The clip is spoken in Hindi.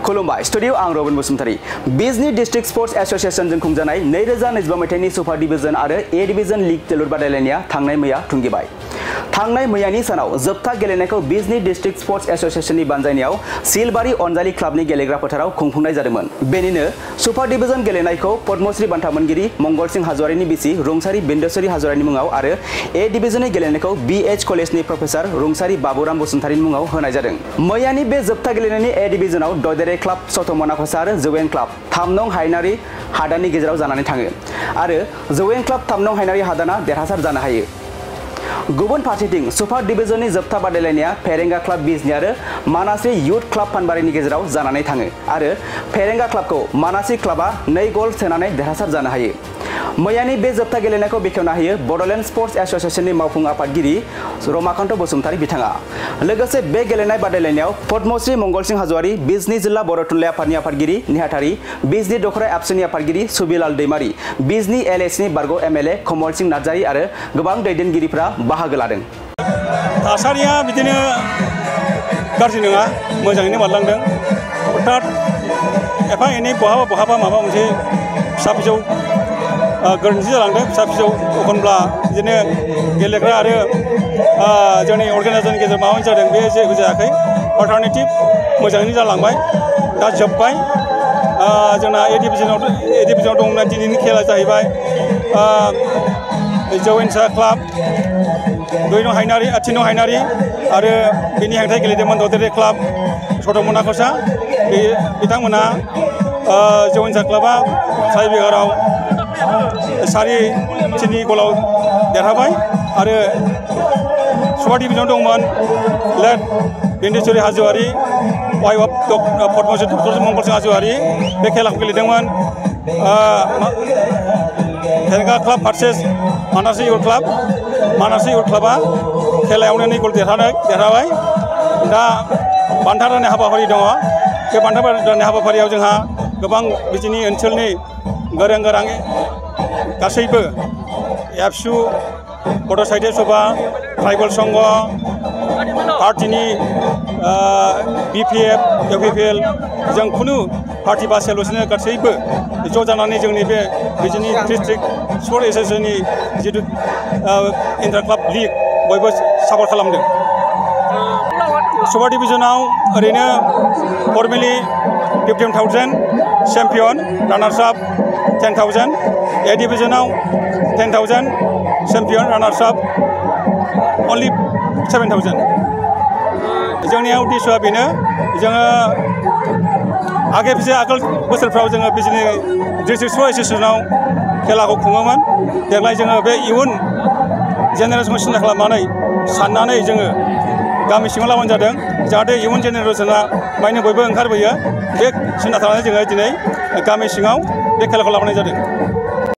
खुलुमबाय स्टुडियो आं Rabin Basumatary Bijni district sports association जों खुंजानाय 2025 मायथाइनि सुपार डिवीजन आरो ए डिवीजन लीग जोलुर बादायलायनाया थांनाय मैया थुंगिबाय। थांनाय मैयानि सानाव जोबथा गेलेनायखौ बिजनी डिस्ट्रिक्ट स्पोर्ट्स एसोसिएशननि बानजायनायाव सिलबारि अनजालि क्लाबनि गेलेग्रा फोथाराव खुंफुंनाय जादोंमोन। बेनिनो सुपार डिवीजन गेलेनायखौ पद्मश्री बान्था मोनगिरि मंगल सिंह हाजवारिनि बिसि रुंसारि बिन्देश्वरी हाजवारिनि मुङाव आरो ए डिवीजननि गेलेनायखौ बीएच कलेजनि प्रोफेसर रुंसारि बाबुराम बसुमतारिनि मुङाव होनाय जादों। मैयानि बे जोबथा गेलेनायनि ए डिवीजनाव दयदेरे क्लाब सथ मनाकसा आरो जौवेन क्लाब 3 नं हायनारि हादाननि गेजेराव जानानै थाङो आरो जौवेन क्लाब 3 नं हायनारि हादाना देरहासार जानो हायो। गुबुन फारसेथिं सुपार डिवीजननि जोबथा बादायलायनाया फेरेंगा क्लाब बिजनी आरो मानासी यूथ क्लाब फानबारिनि गेजेराव जानानै थाङो आरो फेरेंगा क्लाबखौ मानासी क्लाबा 2 गल सोनानै देरहासार जानो हायो। मैयानि बे जोबथा गेलेनायखौ बेखेवना होयो बड'लेण्ड स्पोर्ट्स एसोसिएशननि मावफुं आफादगिरि रमाकान्त बसुमतारी बिथाङा। लोगोसे बे गेलेनाय बादायलायनायाव पद्मश्री मंगल सिंह हाजवारी, बिजनी जिल्ला बर' थुनलाइ आफादनि आफादगिरि नेहाथारि, बिजनी दखराइ आबसुनि आफादगिरि सुबिलाल दैमारी, बिजनी एलएसनि बारग' एमएलए कमल सिंह नार्जारी आरो गोबां दैदेनगिरिफ्रा बाहागो लादों। थासारिया बिदिनो गाज्रि नङा, मोजाङैनो बारलांदों। हठात एफा एनै बहाबा माबा मोनसे फिसा फिसौ गोरोन्थि जालांदों। फिसा फिसौ एखनब्ला बिदिनो गेलेग्रा आरो जोंनि अर्गानाइजेशननि गेजेराव माबा मोनसे जादों, बे जेबो जायाखै। अल्टारनेटिभ मोजाङैनो जालांबाय, दा जोब्बाय। जोंना ए डिभिजनाव दंना दिनैनि खेला जाहैबाय जौवेनसा क्लाब 2 नं हायनारि 3 नं हायनारि आरो बेनि हेंथायै गेलेदोंमोन ददेरे क्लाब सथ मनाकसा। बिथांमोना जौवेनसा क्लाबा साइबिगाराव 4-3 गलाव देरहाबाय आरो सुपार डिवीजनाव दंमोन late Bindeshwari Hajowary, wife of Padmashri doctor Mangal Singh Hajowary. बे खेलाखौ गेलेदोंमोन Ferenga club versus Manasi youth club. Manasi youth क्लाबा खेलायावनो 2 गल देरहाबाय। दा बान्था राननाय हाबाफारि दङ। बे बान्था राननाय हाबाफारियाव जोंहा गोबां बिजनी ओनसोलनि गोरों गासैबो एबसु, बड' साहित्य सभा, ट्राइबेल संघ, पार्टीनि बीपीएफ, इउपिपिएल जों खुनु पार्टी बासियालासिनो गासैबो ज' जानानै जोंनि बे बिजनी डिस्ट्रिक्ट स्पोर्ट्स एसोसिएशननि जिथु इन्टार क्लाब लीग बयबो सापर्ट खालामदों। सुपार डिवीजनाव ओरैनो फर्मेलि 15,000 चेम्पियन, रानार्स आप 10,000, ए डिवीजनाव 10,000 चेम्पियन, रानार्स आप अनलि 7,000। जोंनियाव उद्देश्यआ बेनो, जोङो आगोल बोसोरफ्राव जोङो बिजनी डिस्ट्रिक्ट स्पोर्ट्स एसोसिएशनाव खेलाखौ खुङोमोन। देग्लाय जोङो बे इयुन जेनेरेसनखौ सिन्था खालामनानै साननानै जोङो गामि सिङाव लाबोनाय जादों, जाहाथे इयुन जेनेरेसना माने बयबो ओंखारबोयो। बे सिन्था खालामनानै जोङो दिनै गामि सिङाव बे खेलाखौ लाबोनाय जादों।